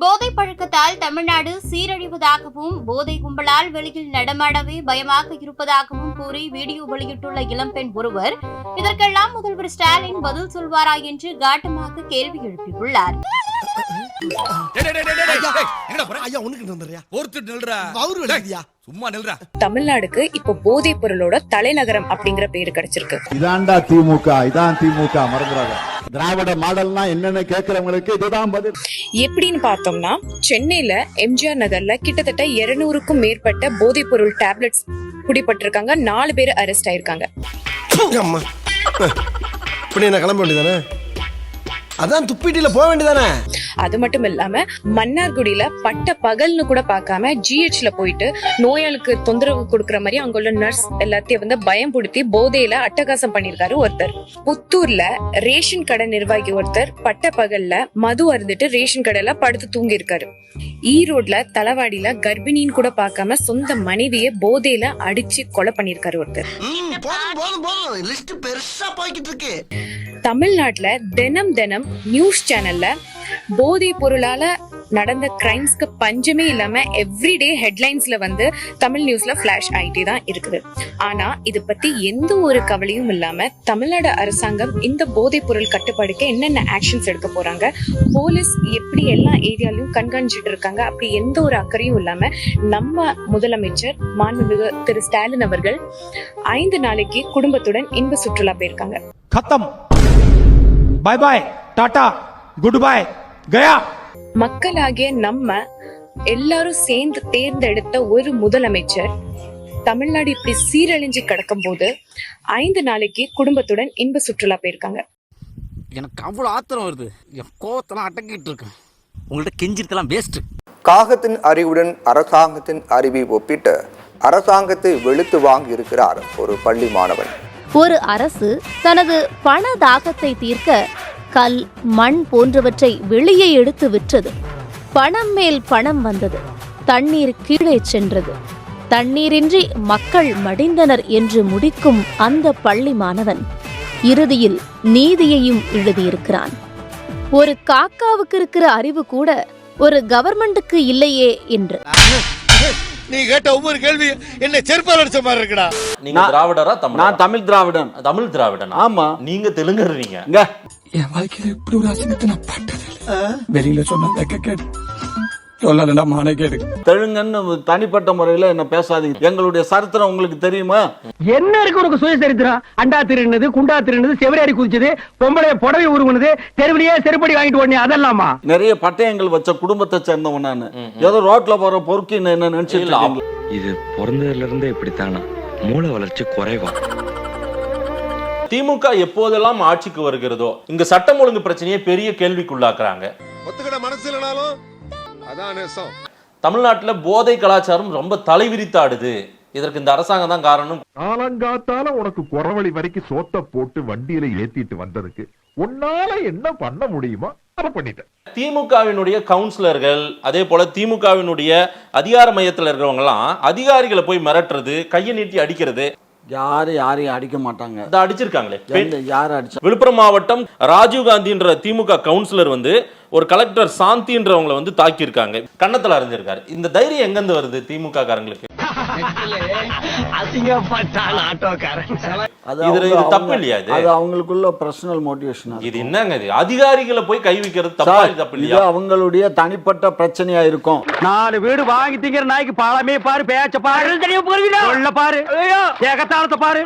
போதை பழக்கத்தால் தமிழ்நாடு சீரழிவதாகவும் போதை கும்பலால் வெளியில் நடமாடவே பயமாக இருப்பதாகவும் கூறி வீடியோ வெளியிட்டுள்ள இளம்பெண் ஒருவர் இதற்கெல்லாம் முதல்வர் ஸ்டாலின் பதில் சொல்வாரா என்று காட்டமாக கேள்வி எழுப்பியுள்ளார். தமிழ்நாடுக்கு இப்ப போதைப் பொருளோட தலைநகரம் அப்படிங்கிற பேரு கிடைச்சிருக்கு. இதான்டா திமுக, இதான் திமுக மறந்துடாத. திராவிட மாடல்னா என்னன்னு கேக்குறவங்களுக்கு இதுதான் பதில். எப்படின்னு பார்த்தோம்னா, சென்னையில எம்ஜிஆர் நகர்ல கிட்டத்தட்ட 200க்கும் மேற்பட்ட போதைப் பொருள் டேப்லெட்ஸ் பிடிபட்டிருக்காங்க. 4 பேர் அரெஸ்ட் ஆயிருக்காங்க. கிளம்ப வேண்டியதானே, அதான் துப்பிட்டில போக வேண்டியதானே. அது மட்டும் இல்லாம மன்னார்குடியில பட்ட பகல்னு கூட பார்க்காம ஜிஹெச்ல போயிட்டு நோயாளுக்கு தொந்தரவு கொடுக்கற மாதிரி அங்குள்ள நர்ஸ் எல்லாத்தையும் பயம்படுத்தி போதையில அட்டகாசம் பண்ணிருக்காரு ஒருத்தர். புத்தூர்ல ரேஷன் கடை நிர்வாகி ஒருத்தர் பட்ட பகல்ல மது அருந்துட்டு ரேஷன் கடையில படுத்து தூங்கி இருக்காரு. ஈரோட்ல தலவாடியில கர்ப்பிணின்னு கூட பார்க்காம சொந்த மனைவியை போதையில அடிச்சு கொலை பண்ணிருக்காரு ஒருத்தர். தமிழ்நாட்டுல தினம் நியூஸ் சேனல்ல போதை பொருளால நடந்த கிரைம்ஸ்க்கு பஞ்சமே இல்லாம எவ்ரிடே ஹெட்லைன்ஸ்ல தமிழ் நியூஸ்ல பிளாஷ் ஆயிட்டே தான் இருக்குது. ஆனா இது பத்தி எந்த ஒரு கவலையும் இல்லாம தமிழ்நாடு அரசாங்கம் இந்த போதை பொருள் கட்டுப்பாடுக்கு என்னென்ன ஆக்ஷன்ஸ் எடுக்க போறாங்க, போலீஸ் எப்படி எல்லா ஏரியாலையும் கண்காணிச்சுட்டு இருக்காங்க, அப்படி எந்த ஒரு அக்கறையும் இல்லாம நம்ம முதலமைச்சர் மாண்புமிகு திரு ஸ்டாலின் அவர்கள் 5 நாளைக்கு குடும்பத்துடன் இன்ப சுற்றுலா போயிருக்காங்க. खत्म, बाय बाय, टाटा, गुड बाय, गया. மக்களாகிய நம்ம எல்லாரும் சேர்ந்து தேர்ந்தெடுத்த ஒரு முதலமைச்சர் தமிழ்நாடு இப்படி சீரழிஞ்சு கிடக்கும் போது 5 நாளைக்கு குடும்பத்துடன் இன்ப சுற்றுலா போயிருக்காங்க. எனக்கு அவ்வளவு ஆத்திரம் வருது, என் கோவத்தெல்லாம் அடக்கிட்டு இருக்கேன். உங்கள்ட்ட கெஞ்சிருக்கலாம் வேஸ்ட். காகத்தின் அறிவுடன் அரசாங்கத்தின் அறிவை ஒப்பிட்டு அரசாங்கத்தை வெளுத்து வாங்கி இருக்கிறார் ஒரு பள்ளி மாணவன். ஒரு அரசு தனது பண தாகத்தை தீர்க்க கல், மண் போன்றவற்றை வெளியே எடுத்து விற்றது. பணம் மேல் பணம் வந்தது, தண்ணீர் கீழே சென்றது, தண்ணீரின்றி மக்கள் மடிந்தனர் என்று முடிக்கும் அந்த பள்ளி மாணவன் இறுதியில் நீதியையும் எழுதியிருக்கிறான். ஒரு காக்காவுக்கு இருக்கிற அறிவு கூட ஒரு கவர்மெண்ட்டுக்கு இல்லையே என்று. நீ கேட்ட ஒவ்வொரு கேள்வி என்ன செருப்பால் அடிச்ச மாதிரி இருக்குடா. நீங்க திராவிடரா? நான் தமிழ் திராவிடன். தமிழ் திராவிடன்? ஆமா. நீங்க தெலுங்கறீங்க. என் வாழ்க்கையில இப்படி ஒரு அசிங்கத்தை நான் பார்த்தது வெளியில சொன்ன கேடு சொல்லலடா மானே கேடு. தெலுங்கன்னு தனிப்பட்ட முறையில என்ன பேசாதீங்க. எங்களுடைய சரித்திரம் உங்களுக்கு தெரியுமா? என்ன இருக்கு உனக்கு சுயசரித்திரம்? அண்டா திருநது, குண்டா திருநது, செவரேறி குதிச்சது, பொம்பளை புடவை உருவனது, தெருவிலேயே செருப்படி வாங்கிட்டு ஓடனே அதெல்லாமா? நிறைய பட்டயங்கள் வச்ச குடும்பத்தை சேர்ந்தவன் நானு. ஏதோ ரோட்ல போற பொறுக்கி என்ன நினைச்சிட்டு இது பிறந்ததுல இருந்தே இப்படித்தானா? மூளை வளர்ச்சி குறைவா? திமுக எப்போதெல்லாம் ஆட்சிக்கு வருகிறதோ இங்க சட்டம் ஒழுங்கு பிரச்சனையை பெரிய கேள்விக்குள்ளாக்குறாங்க. ஒத்துக்கிட மனசு இல்லனாலும் அதான் நேசம். தமிழ்நாட்டுல போதை கலாச்சாரம் ரொம்ப தலைவிரித்தாடுது. இதற்கு இந்த அரசாங்கம் தான் காரணம். காலங்காத்தால உனக்கு குறவழி வரைக்கும் சோத்த போட்டு வண்டியில ஏத்திட்டு வந்ததுக்கு உன்னால என்ன பண்ண முடியுமோ அதை பண்ணிட்டேன். திமுகவினுடைய கவுன்சிலர்கள், அதே போல திமுகவினுடைய அதிகார மையத்தில் இருக்கிறவங்க எல்லாம் அதிகாரிகளை போய் மிரட்டுறது, கையை நீட்டி அடிக்கிறது. யாரையும் அடிக்க மாட்டாங்க. அடிச்சிருக்காங்களே. விழுப்புரம் மாவட்டம் ராஜீவ்காந்தின்ற திமுக கவுன்சிலர் ஒரு கலெக்டர் சாந்தின்றவங்களை தாக்கி இருக்காங்க, கன்னத்துல அறிஞ்சிருக்காரு. இந்த தைரியம் எங்க இருந்து வருது திமுக காரங்களுக்கு? தப்பு இல்லையா? அது அவங்களுக்குள்ள பர்சனல் மோட்டிவேஷன். இது என்னங்க? இது அதிகாரிகளை போய் கை வைக்கிறது தப்பு இல்லையா? அவங்களுடைய தனிப்பட்ட பிரச்சனையா இருக்கும். 4 வீடு வாங்கி திங்கிற நாய்க்கு பாலமே பாரு, பேச்ச பாரு, சொல்ல பாரு, ஏகத்தாளத்தை பாரு,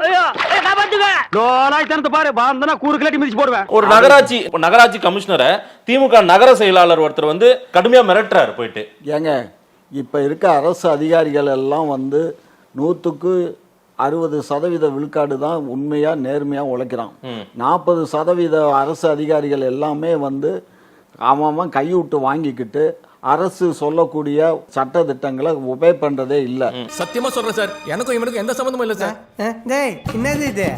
லோலாய்த்தனத்தை பாரு, வந்தனா கூறுக்கலாட்டி மிதிச்சு போடுவேன். ஒரு நகராட்சி கமிஷனரை திமுக நகர செயலாளர் ஒருத்தர் கடுமையா மிரட்டுறாரு போயிட்டு. ஏங்க, இப்ப இருக்க அரசு அதிகாரிகள் எல்லாம் 100க்கு 60% விழுக்காடு தான் உண்மையா நேர்மையா உழைக்கிறான். 40% அரசு அதிகாரிகள் எல்லாமே அவன் கைவிட்டு வாங்கிக்கிட்டு அரசு சொல்லக்கூடிய சட்ட திட்டங்களை உபே பண்றதே இல்ல. சத்தியமா சொல்றேன் சார், எனக்கும் இவனுக்கும் எந்த சம்பந்தமும் இல்ல சார். என்னது இது?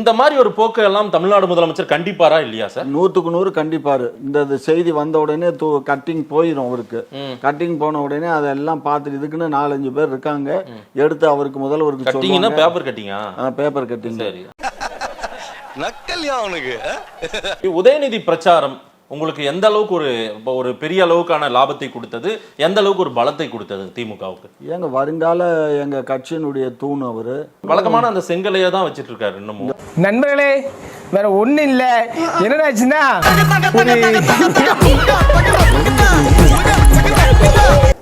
இந்த மாதிரி ஒரு போக்கு எல்லாம் தமிழ்நாடு முதலமைச்சர் கண்டிப்பாரா இல்லையா சார்? 100க்கு 100 கண்டிப்பாரு. இந்த செய்தி வந்த உடனே கட்டிங் போயிடும் அவருக்கு. கட்டிங் போன உடனே அதெல்லாம் பார்த்துட்டு இதுக்குன்னு 4-5 பேர் இருக்காங்க. எடுத்து அவருக்கு முதல்வருக்கு கட்டிங்னா பேப்பர் கட்டிங்கா? Paper cutting. சரி. நக்கல்யா அவனுக்கு. உதயநிதி பிரச்சாரம் உங்களுக்கு எந்த அளவுக்கு ஒரு பெரிய அளவுக்கான லாபத்தை கொடுத்தது, எந்த அளவுக்கு ஒரு பலத்தை கொடுத்தது திமுகவுக்கு? ஏங்க வருங்கால எங்க கட்சியினுடைய தூண் அவரு. வழக்கமான அந்த செங்கலையை தான் வச்சிட்டு இருக்காரு இன்னமும். நண்பர்களே வேற ஒண்ணு இல்ல, என்னடாச்சுன்னா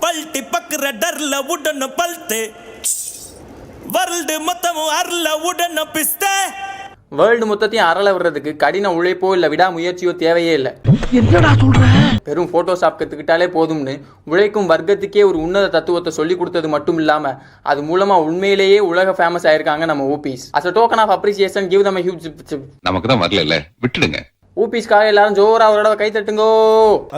பல்ட்டி பக்குற டர்ல உடன பல்ட்டு வேர்ல்டு மொத்தமும் அர்ல உடன பிஸ்தே. வேர்ல்டு மொத்தத்தையும் அரள விடுறதுக்கு கடின உழைப்போ இல்ல விடாமுயற்சியோ தேவையே இல்லை. என்னடா சொல்ற? வெறும் போட்டோஷாப் கத்துக்கிட்டாலே போதும்னு உழைக்கும் வர்க்கத்துக்கே ஒரு உன்னத தத்துவத்தை சொல்லி கொடுத்தது மட்டும் இல்லாம அது மூலமா உண்மையிலேயே உலக ஃபேமஸ் ஆயிருக்காங்க நம்ம ஊபிஸ். as a token of appreciation give them a huge நமக்கு தான் வரல விட்டுடுங்க. ஊபிஸ்க்காக எல்லாரும் ஜோரா ஒரு தடவை கை தட்டுங்கோ.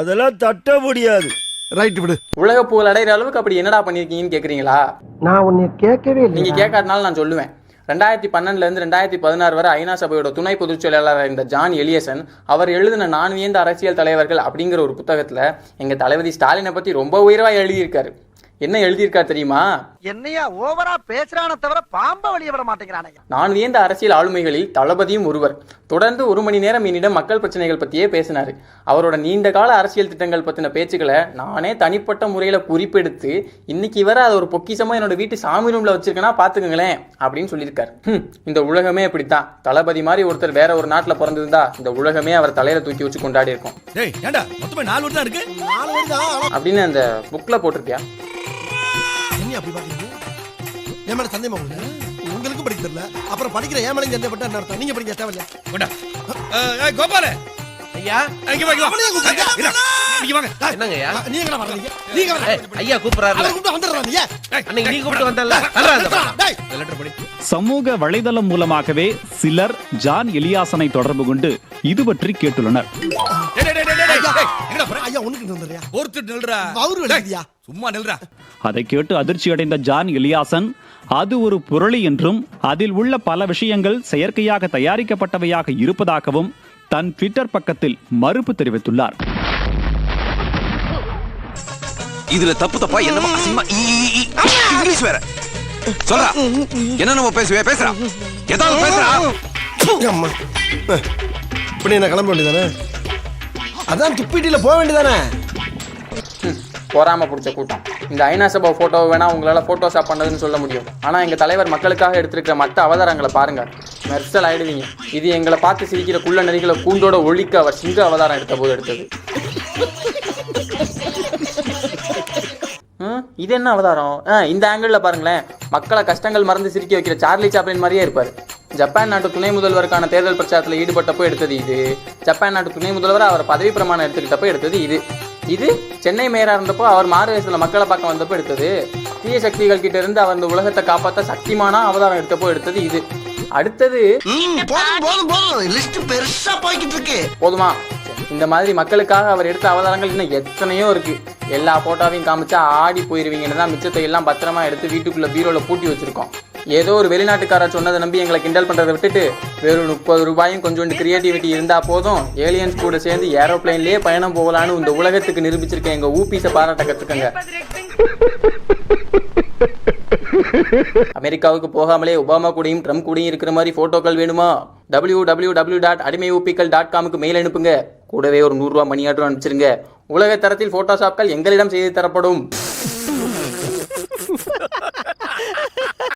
அதெல்லாம் தட்ட முடியாது. ரைட் விடு. உலக புகழ் அடைகிற அளவுக்கு அப்படி என்னடா பண்ணிருக்கீங்கன்னு கேக்குறீங்களா? நான் உன்னை கேட்கவே இல்லை. நீங்க கேட்காதனால நான் சொல்லுவேன். 2012 இருந்து 2016 வரை ஐநா சபையோட துணை பொதுச் செயலாளர் இருந்த ஜான் எலியசன் அவர் எழுதின நான் வியந்த அரசியல் தலைவர்கள் அப்படிங்கிற ஒரு புத்தகத்துல எங்க தளபதி ஸ்டாலினை பத்தி ரொம்ப உயர்வா எழுதியிருக்காரு. என்ன எழுதியிருக்காரு தெரியுமா? என்னையா ஓவரா பேசுறானே தவிர பாம்ப வெளிய விட மாட்டேங்கிறானே. நான் வியந்த அரசியல் ஆளுமைகளில் தளபதியும் ஒருவர். தொடர்ந்து 1 மணி நேரம் என்னிடம் மக்கள் பிரச்சனைகள் பத்தியே பேசினாரு. அவரோட நீண்ட கால அரசியல் திட்டங்கள் பத்தின பேச்சுக்களை நானே தனிப்பட்ட முறையில குறிப்பெடுத்து இன்னைக்கு வர அது ஒரு பொக்கிஷமா என்னோட வீட்டு சாமி ரூம்ல வச்சிருக்கேன்னா பாத்துக்கங்களேன் அப்படின்னு சொல்லியிருக்காரு. இந்த உலகமே இப்படித்தான். தளபதி மாதிரி ஒருத்தர் வேற ஒரு நாட்டுல பிறந்திருந்தா இந்த உலகமே அவர் தலையில தூக்கி வச்சு கொண்டாடி இருக்கும் அப்படின்னு அந்த புக்ல போட்டிருக்கியா? அப்படி பாத்தீங்க என் மேல சந்தேகமா உங்களுக்கு படிக்க தெரியல, அப்புறம் படிக்கிற ஏன் மேல சந்தேகப்பட்டா என்ன அர்த்தம்? நீங்க படிக்க தேவையில்ல. கோபால ஐயா இங்க வாங்க. நீங்க வாங்க. என்னங்க ஐயா நீங்க என்ன வர்றீங்க? நீங்க வாங்க. ஐயா கூப்பிடுறாரு. அவரை கூப்பிட்டு வந்துடுறாங்க. அன்னைக்கு நீங்க கூப்பிட்டு வந்தல்ல லெட்டர் படி. சமூக வலைதளம் மூலமாகவே சிலர் ஜான் எலியாசனை தொடர்பு கொண்டு இது பற்றி கேட்டுள்ளனர். ஐயா ஒண்ணுக்கு வந்துறியா? ஒருத்தர் நில்றா. அவரு எழுதியா? சும்மா நில்றா. அதை கேட்டு அதிர்ச்சி அடைந்த ஜான் எலியாசன் அது ஒரு புரளி என்றும் அதில் உள்ள பல விஷயங்கள் செயற்கையாக தயாரிக்கப்பட்டவையாக இருப்பதாகவும் தன் ட்விட்டர் பக்கத்தில் மறுப்பு தெரிவித்துள்ளார். இதுல தப்பா என்னமா அசிங்கமா இங்கிலீஷ் வேற சொல்றா. என்ன நம்ம பேசுறா ஏதாவது பேசுறா. அம்மா இப்படி என்ன கிளம்ப வேண்டியதானே? அதான் துப்பிட்டில போக வேண்டியதானே? போராம பிடிச்ச கூட்டம். இந்த ஐநா சபை போட்டோவை வேணா உங்களால போட்டோஷாப் பண்ணதுன்னு சொல்ல முடியும். ஆனா எங்க தலைவர் மக்களுக்காக எடுத்திருக்கிற மற்ற அவதாரங்களை பாருங்க, மெர்சல் ஆயிடுவீங்க. இது எங்களை பார்த்து சிரிக்கிற குள்ள நரிகளை கூண்டோட ஒழிக்க அவர் சிங்க அவதாரம் எடுத்த போது எடுத்தது. இது என்ன அவதாரம்? இந்த ஆங்கிள் பாருங்களேன். மக்களை கஷ்டங்கள் மறந்து சிரிக்க வைக்கிற சார்லி சாப்ளின் மாதிரியே இருப்பாரு. ஜப்பான் நாட்டு துணை முதல்வருக்கான தேர்தல் பிரச்சாரத்தில் ஈடுபட்டப்போ எடுத்தது இது. ஜப்பான் நாட்டு துணை முதல்வர் அவர் பதவி பிரமாணம் எடுத்துக்கிட்டப்போ எடுத்தது இது. இது சென்னை மேயரா இருந்தப்போ அவர் மாறு வயசுல மக்களை பார்க்க வந்தப்போ எடுத்தது. தீய சக்திகள் கிட்ட இருந்து அவர் இந்த உலகத்தை காப்பாற்ற சக்திமானா அவதாரம் எடுத்தப்போ எடுத்தது இது. அடுத்தது போதுமா? இந்த மாதிரி மக்களுக்காக அவர் எடுத்த அவதாரங்கள் இன்னும் எத்தனையோ இருக்கு. எல்லா போட்டோவையும் காமிச்சா ஆடி போயிருவீங்கன்னு தான் மிச்சத்தை எல்லாம் பத்திரமா எடுத்து வீட்டுக்குள்ள பீரோல பூட்டி வச்சிருக்கோம். ஏதோ ஒரு வெளிநாட்டுக்காரர் சொன்னதை நம்பி எங்களை கிண்டல் பண்றதை விட்டுட்டு வெறும் 30 ரூபாயும் கொஞ்சோண்டு கிரியேட்டிவிட்டி இருந்தா போதும் ஏலியன்ஸ் கூட சேர்ந்து ஏரோப்ளைன்லயே பயணம் போகலான்னு இந்த உலகத்துக்கு நிரூபிச்சிருக்க எங்க ஊபிஸை பாராட்ட கத்துக்கங்க. அமெரிக்காவுக்கு போகாமலே ஒபாமா கூடயும் ட்ரம்ப் கூடயும் இருக்கிற மாதிரி போட்டோக்கள் வேணுமா? www.adimayupikal.com மெயில் அனுப்புங்க. கூடவே ஒரு 100 ரூபா மணி ஆர்டர் அனுப்பிச்சிருங்க. உலக தரத்தில் போட்டோஷாப்கள் எங்களிடம் செய்து தரப்படும்.